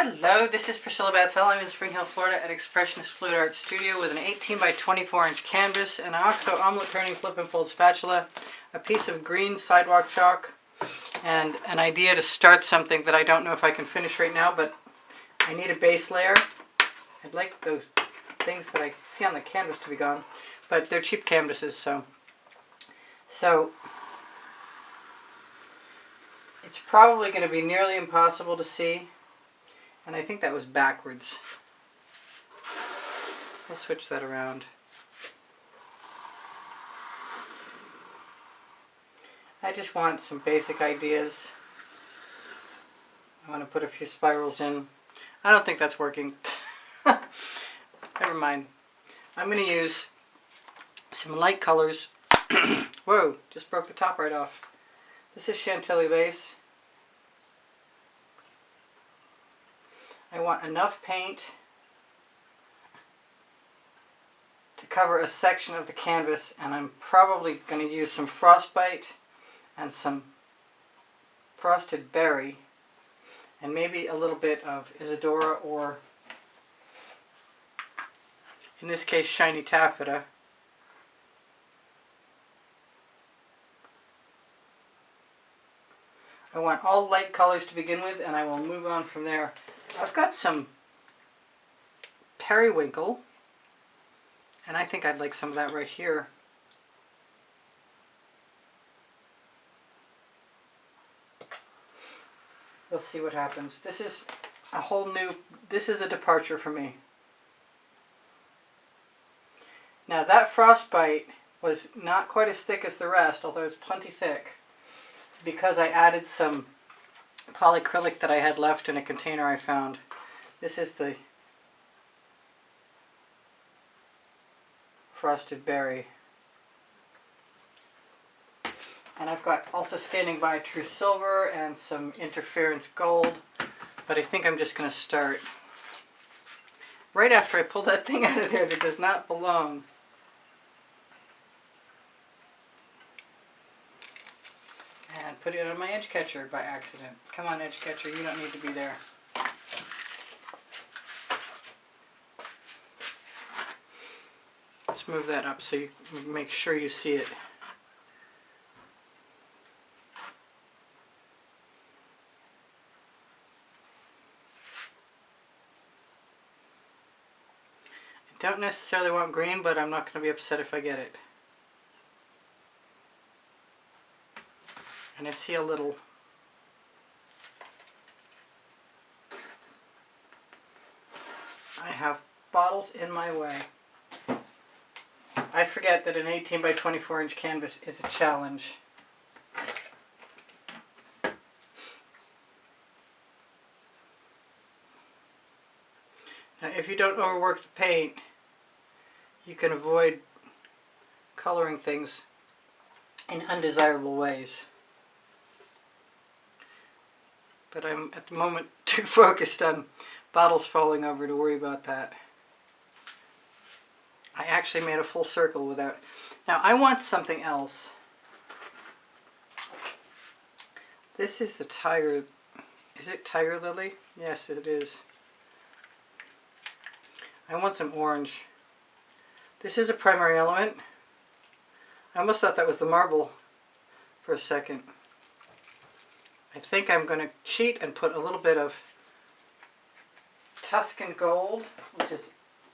Hello, this is Priscilla Batzell. I'm in Spring Hill, Florida at Expressionist Fluid Art Studio with an 18 by 24 inch canvas, an OXO omelet turning flip and fold spatula, a piece of green sidewalk chalk, and an idea to start something that I don't know if I can finish right now, but I need a base layer. I'd like those things that I see on the canvas to be gone, but they're cheap canvases, so it's probably going to be nearly impossible to see. And I think that was backwards. So I'll switch that around. I just want some basic ideas. I want to put a few spirals in. I don't think that's working. Never mind. I'm going to use some light colors. Whoa, just broke the top right off. This is Chantilly lace. I want enough paint to cover a section of the canvas, and I'm probably going to use some Frostbite and some frosted berry and maybe a little bit of Isadora, or in this case shiny taffeta. I want all light colors to begin with, and I will move on from there. I've got some periwinkle, and I think I'd like some of that right here. We'll see what happens. This is a whole new, this is a departure for me. Now that frostbite was not quite as thick as the rest, although it's plenty thick, because I added some polyacrylic that I had left in a container I found. This is the frosted berry. And I've got also standing by true silver and some interference gold, but I think I'm just going to start right after I pull that thing out of there that does not belong. And put it on my edge catcher by accident. Come on, edge catcher, you don't need to be there. Let's move that up so you make sure you see it. I don't necessarily want green, but I'm not going to be upset if I get it. And I see a little I have bottles in my way. I forget that an 18 by 24 inch canvas is a challenge. Now, if you don't overwork the paint, you can avoid coloring things in undesirable ways. But I'm at the moment too focused on bottles falling over to worry about that. I actually made a full circle without. Now I want something else. This is the tiger. Is it tiger lily? Yes, it is. I want some orange. This is a primary element. I almost thought that was the marble for a second. I think I'm going to cheat and put a little bit of Tuscan gold, which is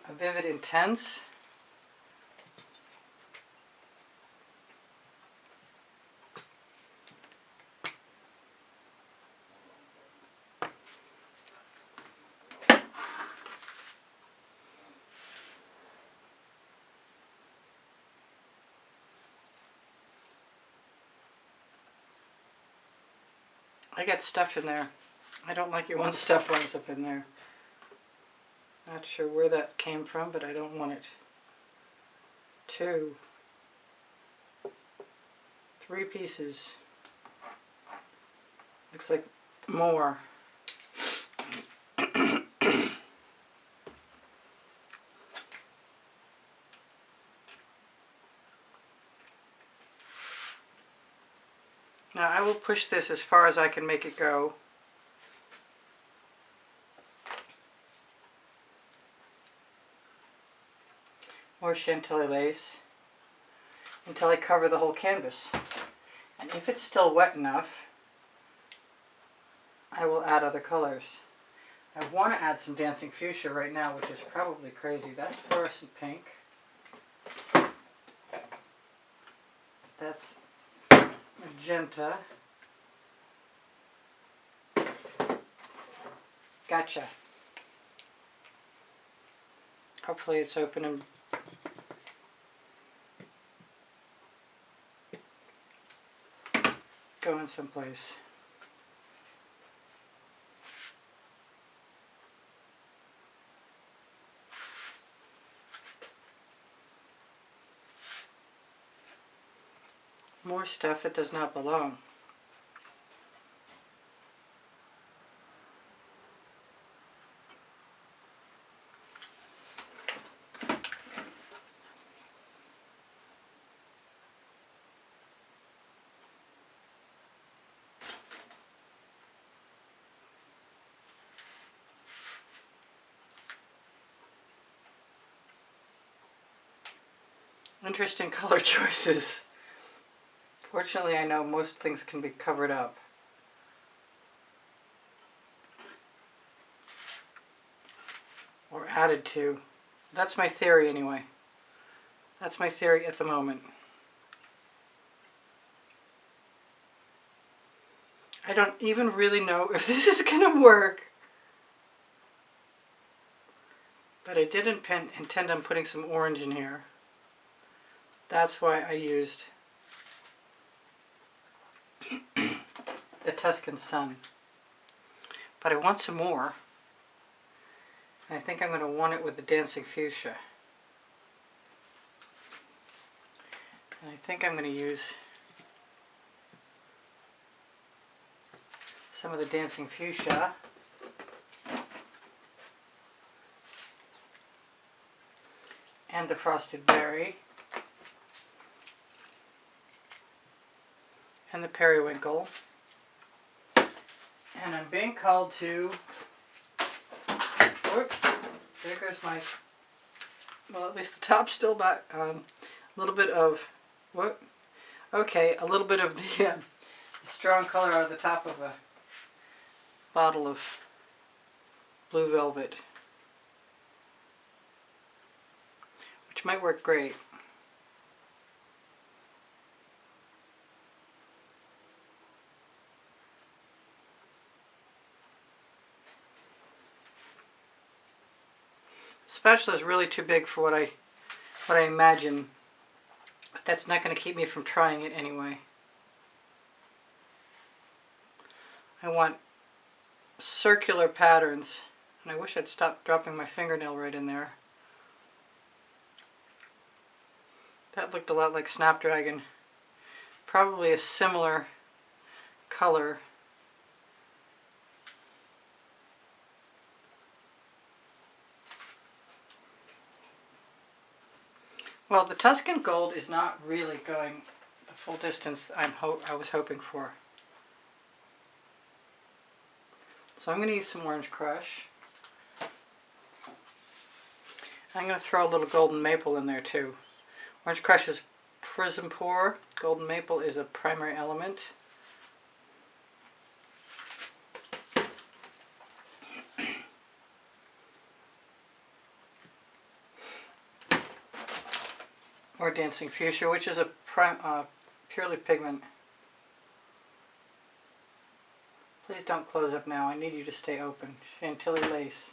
a vivid intense. I got stuff in there. I don't like it when stuff runs up in there. Not sure where that came from, but I don't want it. 2, 3 pieces. Looks like more. Now I will push this as far as I can make it go. or Chantilly lace until I cover the whole canvas. And if it's still wet enough, I will add other colors. I want to add some Dancing Fuchsia right now, which is probably crazy. That's Fluorescent Pink. That's Magenta. Gotcha. Hopefully it's open and going someplace. More stuff that does not belong. Interesting color choices. Fortunately, I know most things can be covered up. Or added to. That's my theory anyway. That's my theory at the moment. I don't even really know if this is going to work. But I did intend on putting some orange in here. That's why I used the Tuscan Sun. But I want some more. And I think I'm going to want it with the Dancing Fuchsia. And I think I'm going to use some of the Dancing Fuchsia and the Frosted Berry and the Periwinkle. And I'm being called to, whoops, there goes my, well, at least the top's still back, a little bit of, what? Okay, a little bit of the strong color out of the top of a bottle of Blue Velvet, which might work great. The spatula is really too big for what I imagine, but that's not going to keep me from trying it anyway. I want circular patterns, and I wish I'd stopped dropping my fingernail right in there. That looked a lot like Snapdragon. Probably a similar color. Well, the Tuscan Gold is not really going the full distance I was hoping for. So I'm going to use some Orange Crush. I'm going to throw a little Golden Maple in there too. Orange Crush is Prizm Pour. Golden Maple is a primary element. Or Dancing Fuchsia, which is a purely pigment. Please don't close up now. I need you to stay open. Chantilly lace.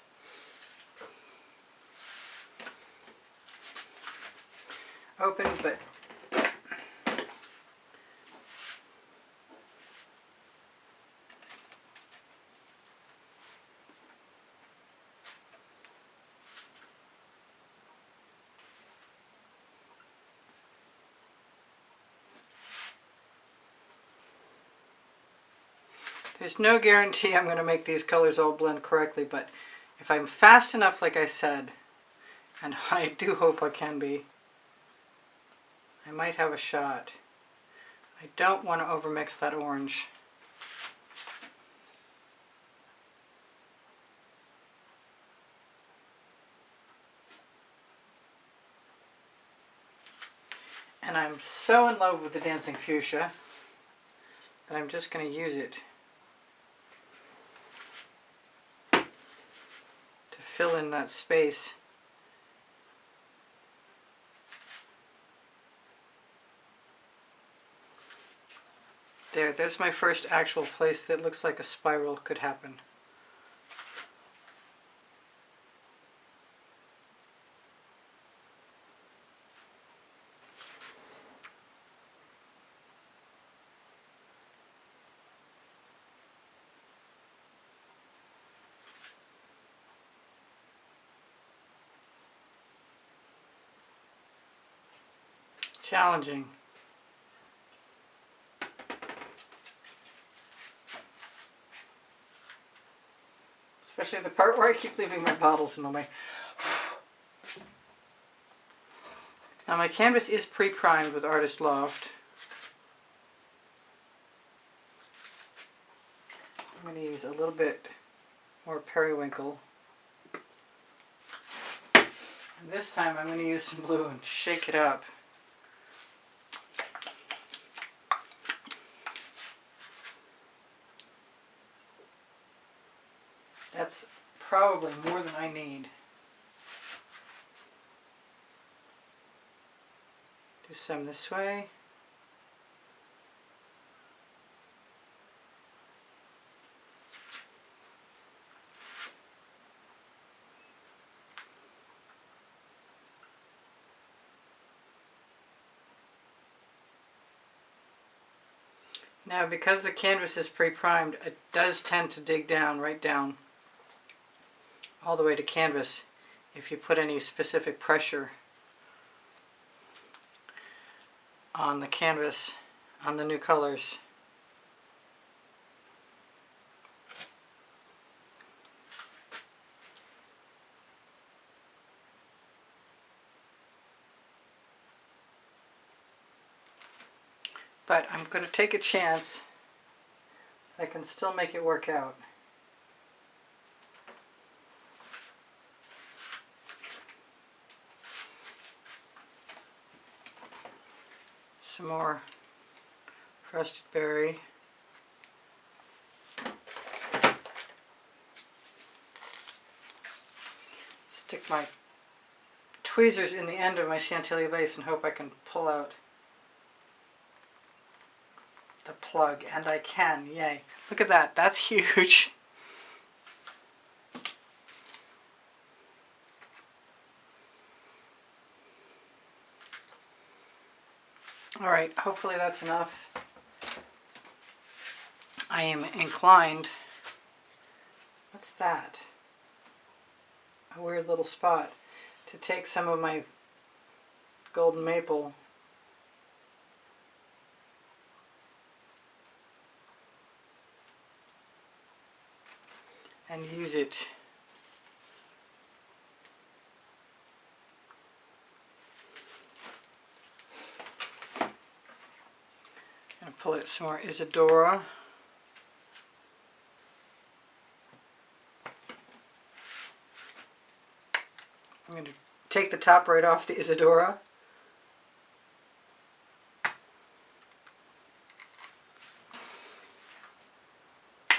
Open, but there's no guarantee I'm going to make these colors all blend correctly, but if I'm fast enough, like I said, and I do hope I can be, I might have a shot. I don't want to overmix that orange. And I'm so in love with the Dancing Fuchsia that I'm just going to use it to fill in that space. There's my first actual place that looks like a spiral could happen. Challenging. Especially the part where I keep leaving my bottles in the way. Now my canvas is pre-primed with Artist Loft. I'm going to use a little bit more periwinkle. And this time I'm going to use some blue and shake it up. That's probably more than I need. Do some this way. Now, because the canvas is pre-primed, it does tend to dig down, right down, all the way to canvas if you put any specific pressure on the canvas, on the new colors. But I'm going to take a chance. I can still make it work out. Some more frosted berry. Stick my tweezers in the end of my Chantilly lace and hope I can pull out the plug, and I can. Yay. Look at that. That's huge. Alright, hopefully that's enough. I am inclined. What's that? A weird little spot. To take some of my golden maple and use it I'm going to pull it some more Isadora. I'm going to take the top right off the Isadora.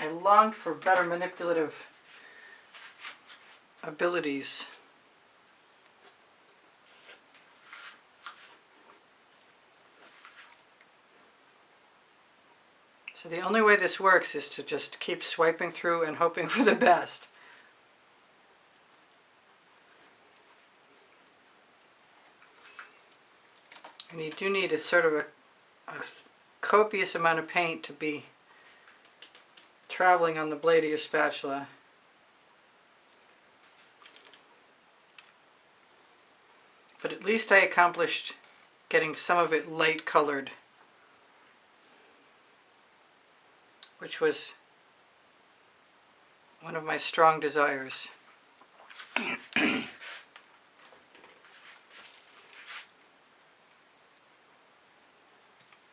I longed for better manipulative abilities. So the only way this works is to just keep swiping through and hoping for the best. And you do need a sort of a copious amount of paint to be traveling on the blade of your spatula. But at least I accomplished getting some of it light colored, which was one of my strong desires.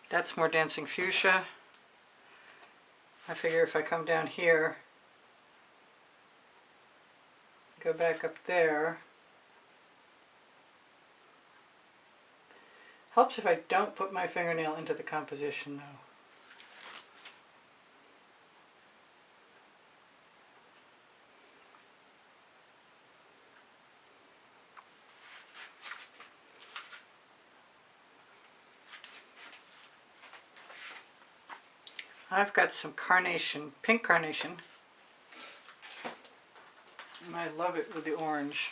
That's more Dancing Fuchsia. I figure if I come down here, go back up there, Helps if I don't put my fingernail into the composition though. I've got some carnation, pink carnation, and I love it with the orange.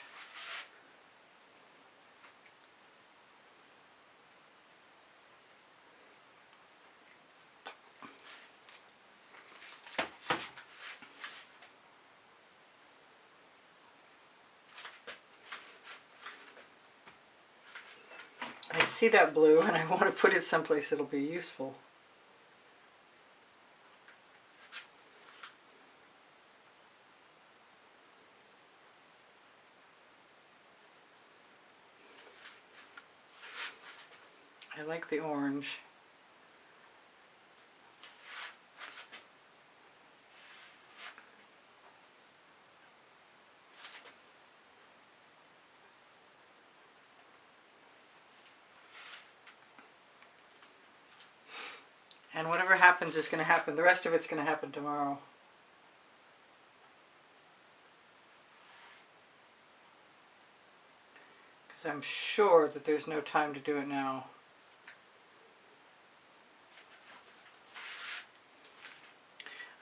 I see that blue and I want to put it someplace that'll be useful. I like the orange. And whatever happens is going to happen. The rest of it's going to happen tomorrow. Because I'm sure that there's no time to do it now.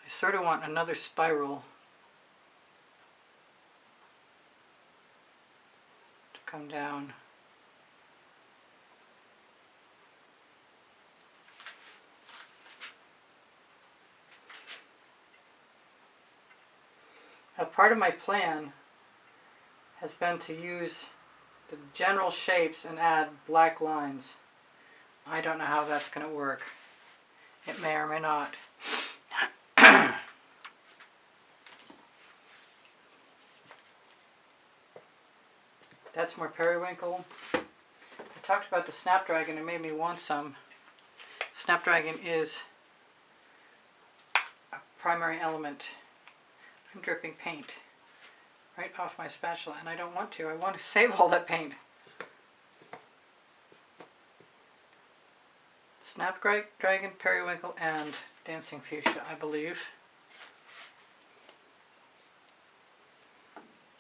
I sort of want another spiral to come down. Now, part of my plan has been to use the general shapes and add black lines. I don't know how that's going to work. It may or may not. That's more periwinkle. I talked about the Snapdragon. It made me want some. Snapdragon is a primary element. I'm dripping paint right off my spatula, and I don't want to. I want to save all that paint. Snapdragon, Periwinkle, and Dancing Fuchsia, I believe.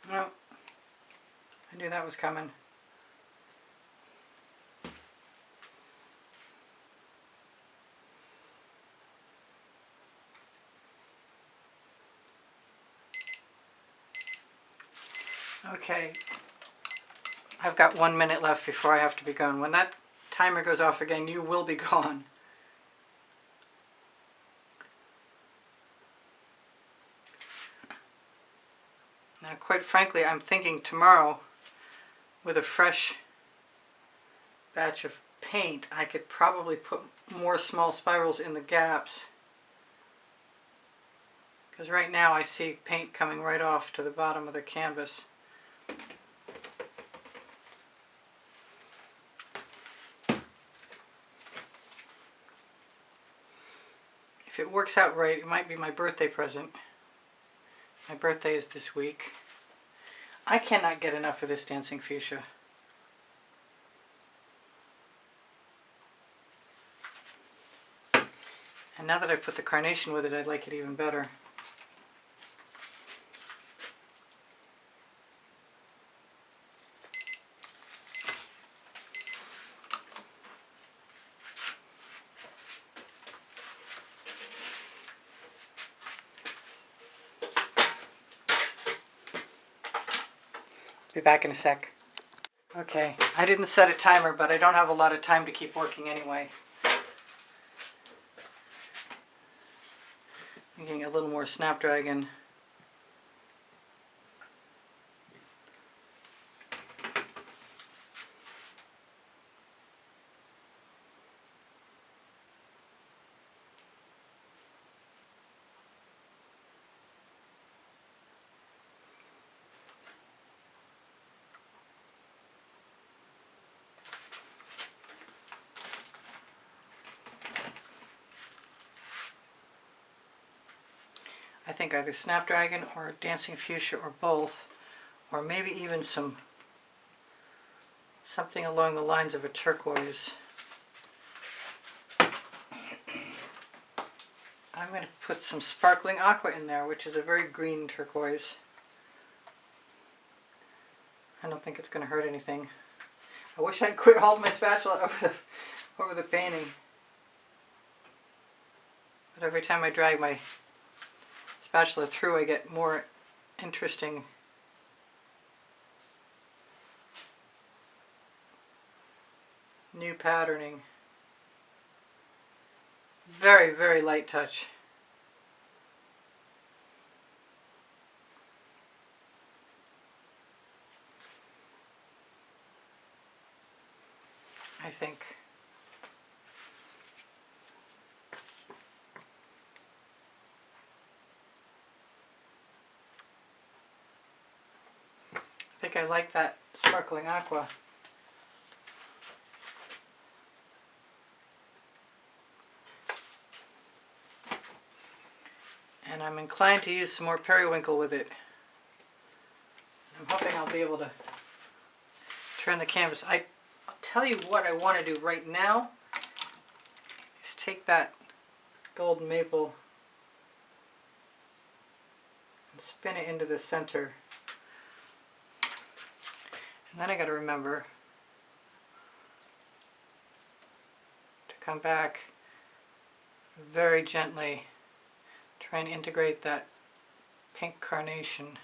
Oh, I knew that was coming. Okay, I've got 1 minute left before I have to be gone. When that timer goes off again, you will be gone. Now, quite frankly, I'm thinking tomorrow, with a fresh batch of paint, I could probably put more small spirals in the gaps. Because right now I see paint coming right off to the bottom of the canvas. If it works out right, it might be my birthday present. My birthday is this week. I cannot get enough of this Dancing Fuchsia. And now that I've put the carnation with it, I'd like it even better. Be back in a sec. Okay, I didn't set a timer, but I don't have a lot of time to keep working anyway. I'm getting a little more Snapdragon. I think either Snapdragon or Dancing Fuchsia or both, or maybe even something along the lines of a turquoise. I'm going to put some sparkling aqua in there, which is a very green turquoise. I don't think it's going to hurt anything. I wish I'd quit holding my spatula over the painting. But every time I drag my spatula through, I get more interesting new patterning. Very, very light touch. I think. I like that sparkling aqua. And I'm inclined to use some more periwinkle with it. I'm hoping I'll be able to turn the canvas. I'll tell you what I want to do right now is take that golden maple and spin it into the center. And then I got to remember to come back very gently, try and integrate that pink carnation.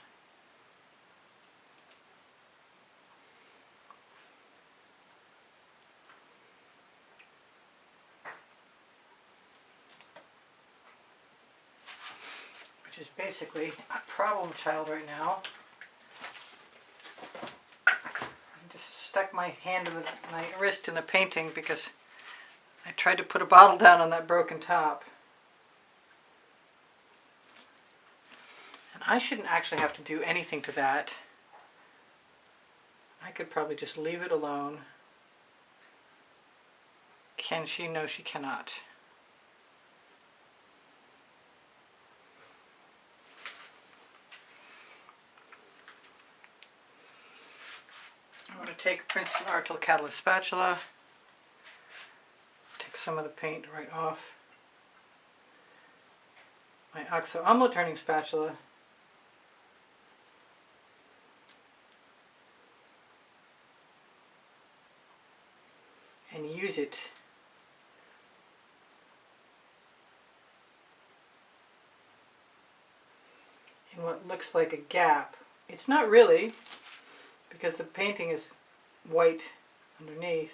Which is basically a problem child right now. Stuck my hand in my wrist in the painting because I tried to put a bottle down on that broken top. And I shouldn't actually have to do anything to that. I could probably just leave it alone. Can she? No, she cannot. I'm going to take a Princeton Art Catalyst Spatula, take some of the paint right off my OXO omelet turning spatula, and use it in what looks like a gap. It's not really, because the painting is white underneath.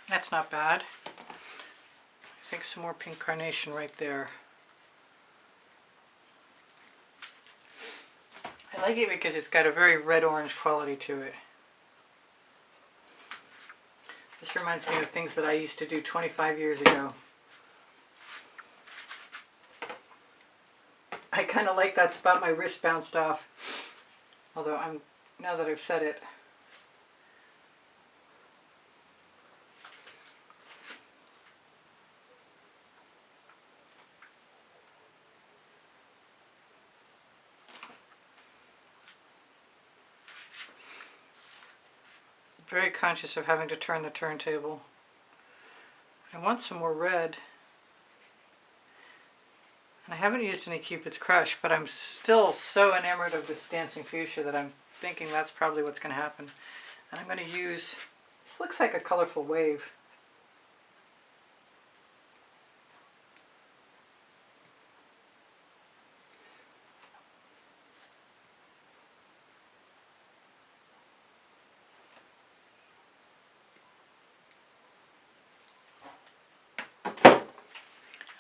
That's not bad. I think some more pink carnation right there. I like it because it's got a very red-orange quality to it. This reminds me of things that I used to do 25 years ago. I kind of like that spot my wrist bounced off. Although now that I've said it. Very conscious of having to turn the turntable. I want some more red. And I haven't used any Cupid's Crush, but I'm still so enamored of this dancing fuchsia that I'm thinking that's probably what's going to happen. And I'm going to use, this looks like a colorful wave.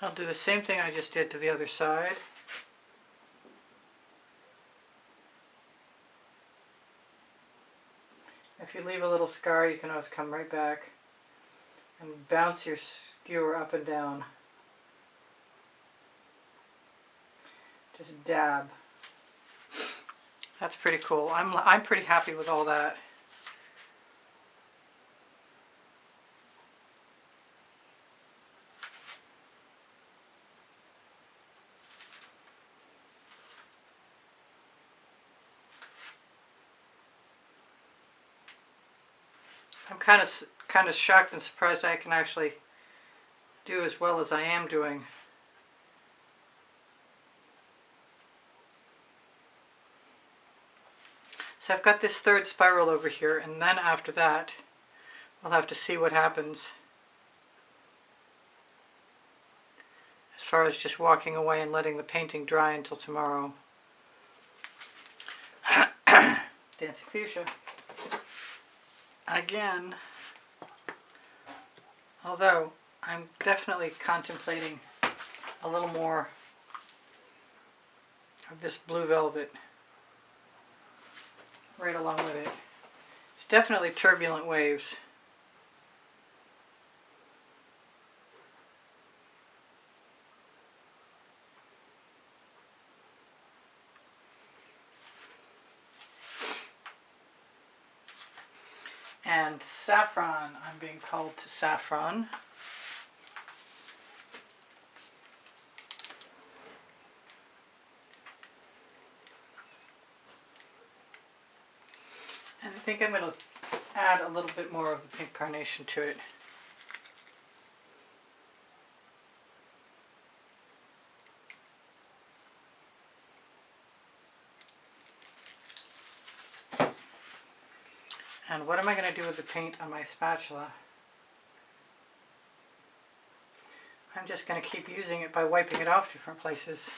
I'll do the same thing I just did to the other side. If you leave a little scar, you can always come right back and bounce your skewer up and down. Just dab. That's pretty cool. I'm pretty happy with all that. I'm kind of shocked and surprised I can actually do as well as I am doing. So I've got this third spiral over here, and then after that we'll have to see what happens as far as just walking away and letting the painting dry until tomorrow. Dancing Fuchsia. Again, although I'm definitely contemplating a little more of this blue velvet right along with it. It's definitely turbulent waves. And saffron, I'm being called to saffron. And I think I'm going to add a little bit more of the pink carnation to it. And what am I going to do with the paint on my spatula? I'm just going to keep using it by wiping it off different places.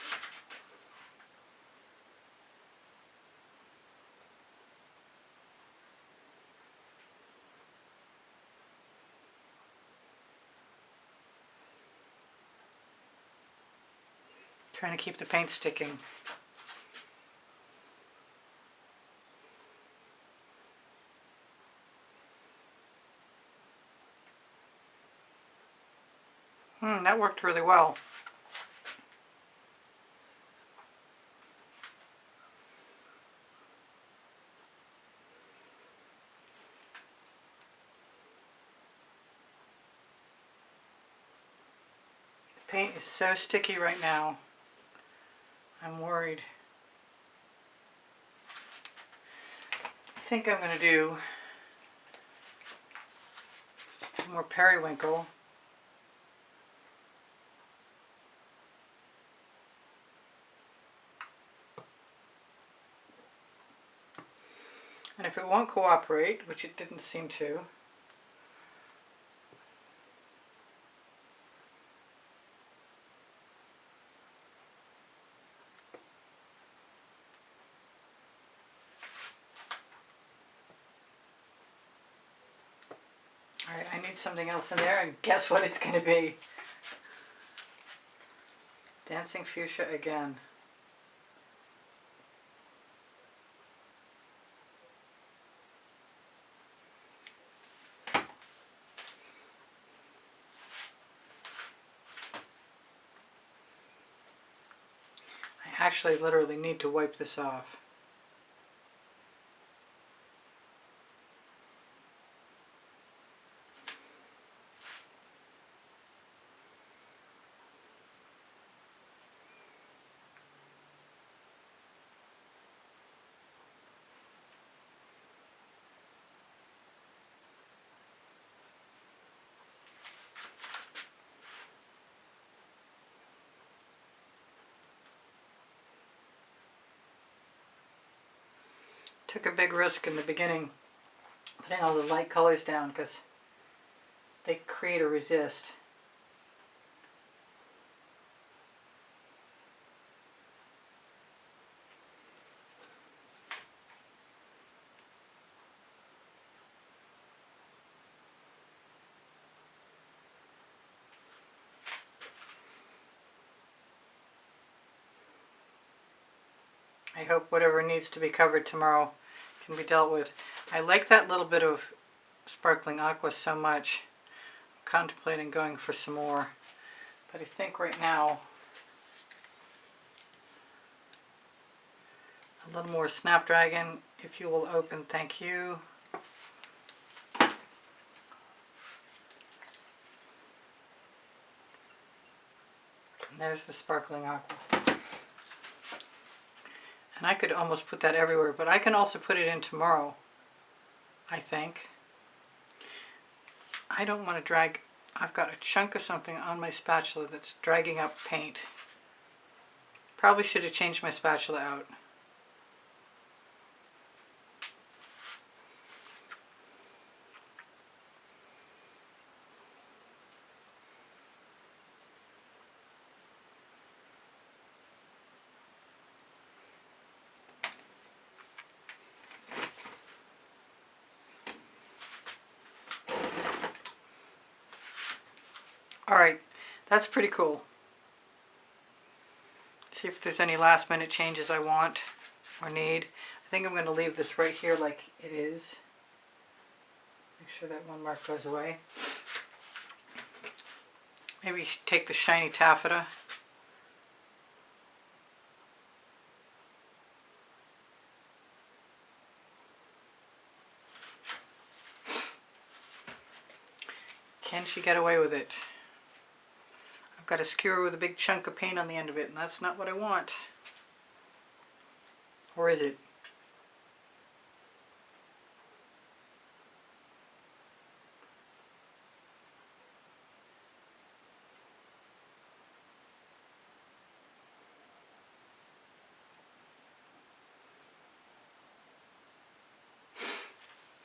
Trying to keep the paint sticking. That worked really well. The paint is so sticky right now. I'm worried. I think I'm going to do more periwinkle. And if it won't cooperate, which it didn't seem to, alright, I need something else in there, and guess what it's going to be? Dancing Fuchsia again. I actually literally need to wipe this off. Took a big risk in the beginning putting all the light colors down because they create a resist. I hope whatever needs to be covered tomorrow can be dealt with. I like that little bit of sparkling aqua so much. I'm contemplating going for some more, but I think right now a little more Snapdragon, if you will open, thank you. And there's the sparkling aqua. And I could almost put that everywhere, but I can also put it in tomorrow, I think. I don't want to drag I've got a chunk of something on my spatula that's dragging up paint. Probably should have changed my spatula out. Alright, that's pretty cool. See if there's any last minute changes I want or need. I think I'm going to leave this right here like it is. Make sure that one mark goes away. Maybe take the shiny taffeta. Can she get away with it? I've got a skewer with a big chunk of paint on the end of it, and that's not what I want. Or is it?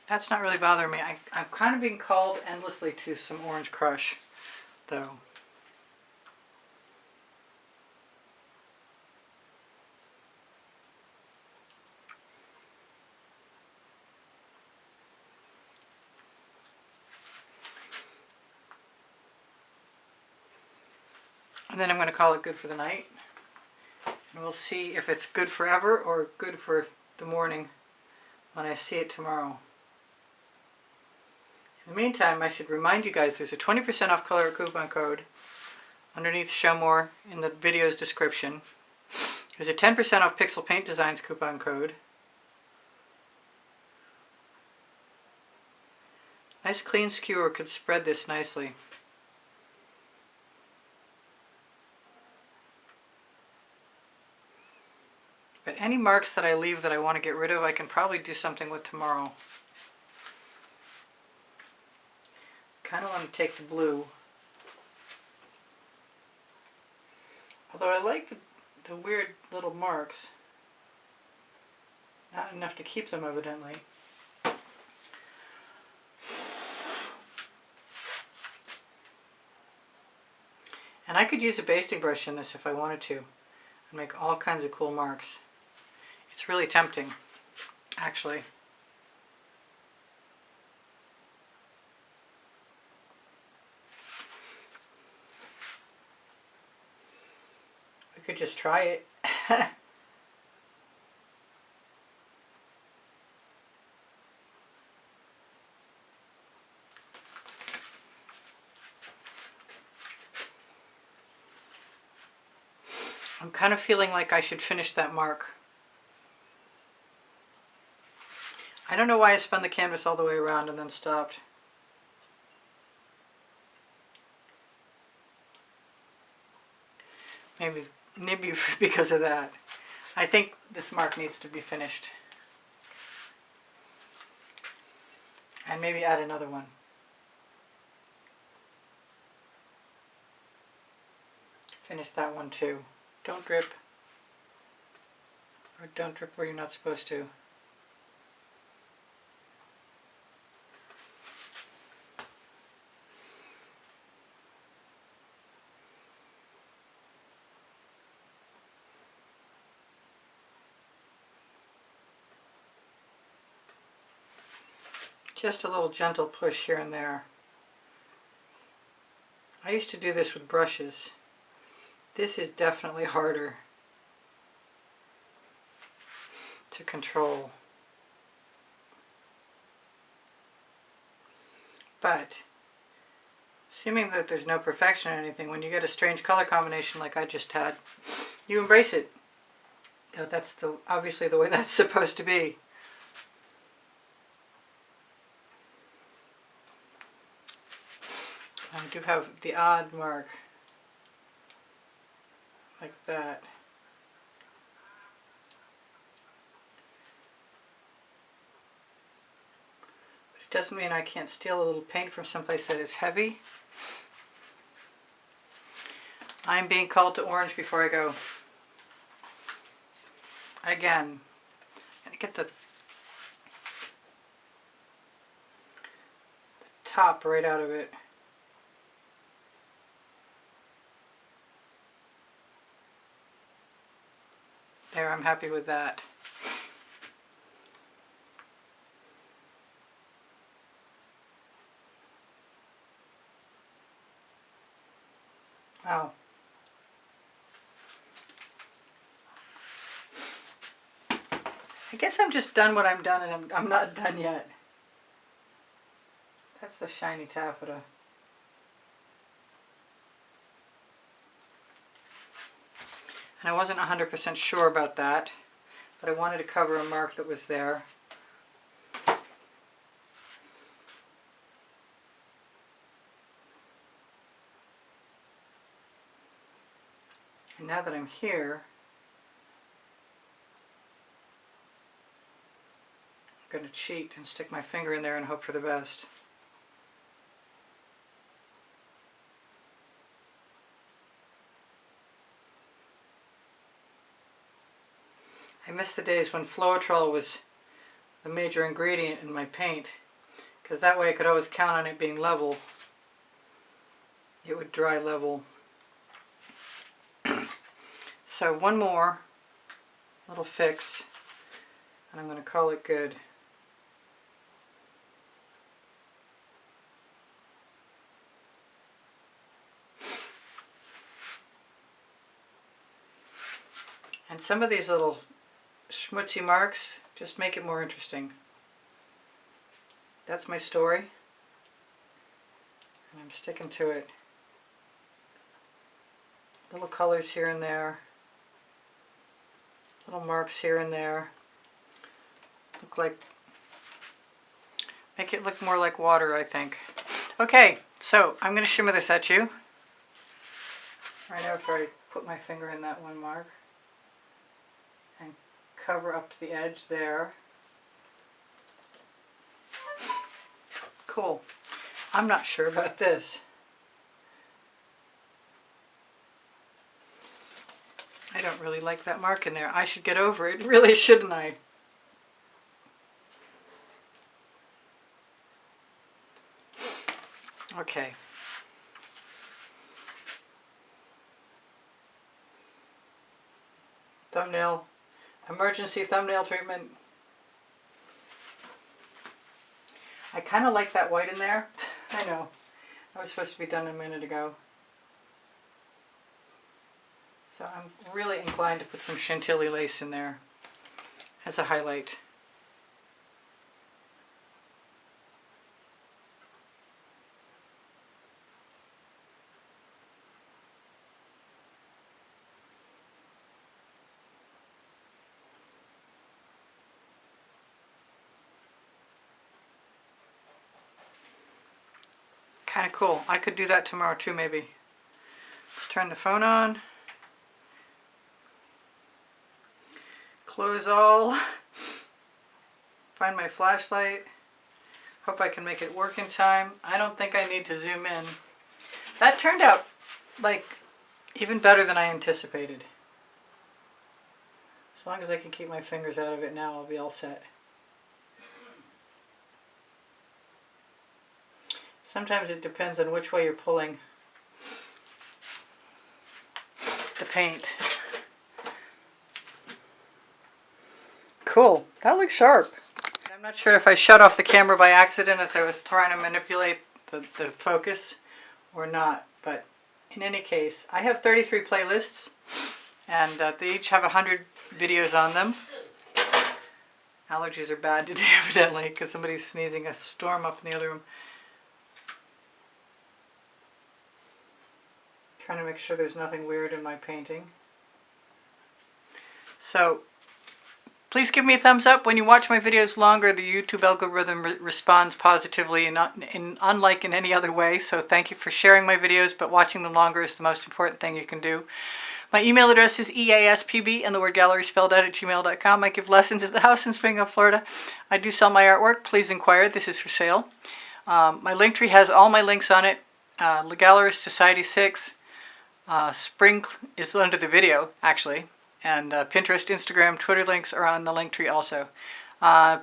That's not really bothering me. I'm kind of being called endlessly to some orange crush, though. And then I'm going to call it good for the night. And we'll see if it's good forever or good for the morning when I see it tomorrow. In the meantime, I should remind you guys there's a 20% off Colourarte coupon code underneath Show More in the video's description. There's a 10% off Pixel Paint Designs coupon code. Nice clean skewer could spread this nicely. But any marks that I leave that I want to get rid of, I can probably do something with tomorrow. Kind of want to take the blue. Although I like the weird little marks. Not enough to keep them, evidently. And I could use a basting brush in this if I wanted to, and make all kinds of cool marks. It's really tempting, actually. We could just try it. I'm kind of feeling like I should finish that mark. I don't know why I spun the canvas all the way around and then stopped. Maybe because of that. I think this mark needs to be finished. And maybe add another one. Finish that one too. Don't drip. Or don't drip where you're not supposed to. Just a little gentle push here and there. I used to do this with brushes. This is definitely harder to control. But, assuming that there's no perfection or anything, when you get a strange color combination like I just had, you embrace it. That's obviously the way that's supposed to be. I do have the odd mark, like that. But it doesn't mean I can't steal a little paint from someplace that is heavy I'm being called to orange before I go. Again, I'm gonna get the top right out of it. There, I'm happy with that. Oh. I guess I'm just done what I'm done, and I'm not done yet. That's the shiny taffeta. And I wasn't 100% sure about that, but I wanted to cover a mark that was there. And now that I'm here, I'm going to cheat and stick my finger in there and hope for the best. I miss the days when Floetrol was the major ingredient in my paint, because that way I could always count on it being level. It would dry level. So one more little fix, and I'm going to call it good. And some of these little schmutzy marks just make it more interesting. That's my story, and I'm sticking to it. Little colors here and there, little marks here and there. Make it look more like water, I think. Okay, so I'm going to shimmer this at you right after I put my finger in that one mark and cover up to the edge there. Cool. I'm not sure about this. I don't really like that mark in there. I should get over it, really, shouldn't I? Okay. Thumbnail. Emergency thumbnail treatment. I kind of like that white in there. I know. I was supposed to be done a minute ago. So I'm really inclined to put some Chantilly lace in there as a highlight. Kind of cool. I could do that tomorrow too, maybe. Let's turn the phone on. Close all. Find my flashlight. Hope I can make it work in time. I don't think I need to zoom in. That turned out like even better than I anticipated. As long as I can keep my fingers out of it now, I'll be all set. Sometimes it depends on which way you're pulling the paint. Cool. That looks sharp. I'm not sure if I shut off the camera by accident as I was trying to manipulate the focus or not. But in any case, I have 33 playlists, and they each have 100 videos on them. Allergies are bad today, evidently, because somebody's sneezing a storm up in the other room. Trying to make sure there's nothing weird in my painting. So please give me a thumbs up when you watch my videos longer. The YouTube algorithm responds positively and unlike in any other way. So thank you for sharing my videos, but watching them longer is the most important thing you can do. My email address is easpb and the word gallery spelled out @gmail.com. I give lessons at the house in Spring Hill, Florida. I do sell my artwork. Please inquire. This is for sale. My Linktree has all my links on it. Gallerist Society 6. Spring is under the video, actually. And Pinterest, Instagram, Twitter links are on the link tree also.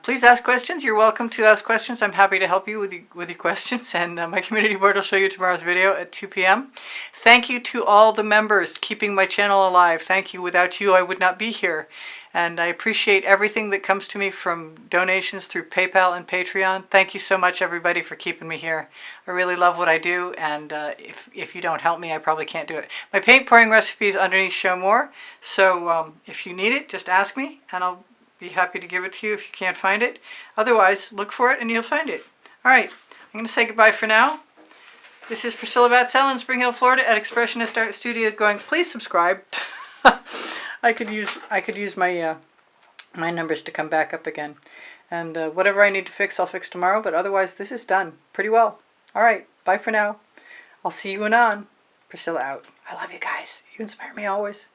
Please ask questions. You're welcome to ask questions. I'm happy to help you with your questions. And my community board will show you tomorrow's video at 2 p.m. Thank you to all the members keeping my channel alive. Thank you. Without you, I would not be here. And I appreciate everything that comes to me from donations through PayPal and Patreon. Thank you so much, everybody, for keeping me here. I really love what I do, and if you don't help me, I probably can't do it. My paint pouring recipes underneath show more, so if you need it, just ask me, and I'll be happy to give it to you if you can't find it. Otherwise, look for it, and you'll find it. All right, I'm going to say goodbye for now. This is Priscilla Batzell in Spring Hill, Florida at Expressionist Art Studio going, please subscribe. I could use my my numbers to come back up again, and whatever I need to fix, I'll fix tomorrow. But otherwise, this is done pretty well. All right, bye for now. I'll see you anon. Priscilla out. I love you guys. You inspire me always.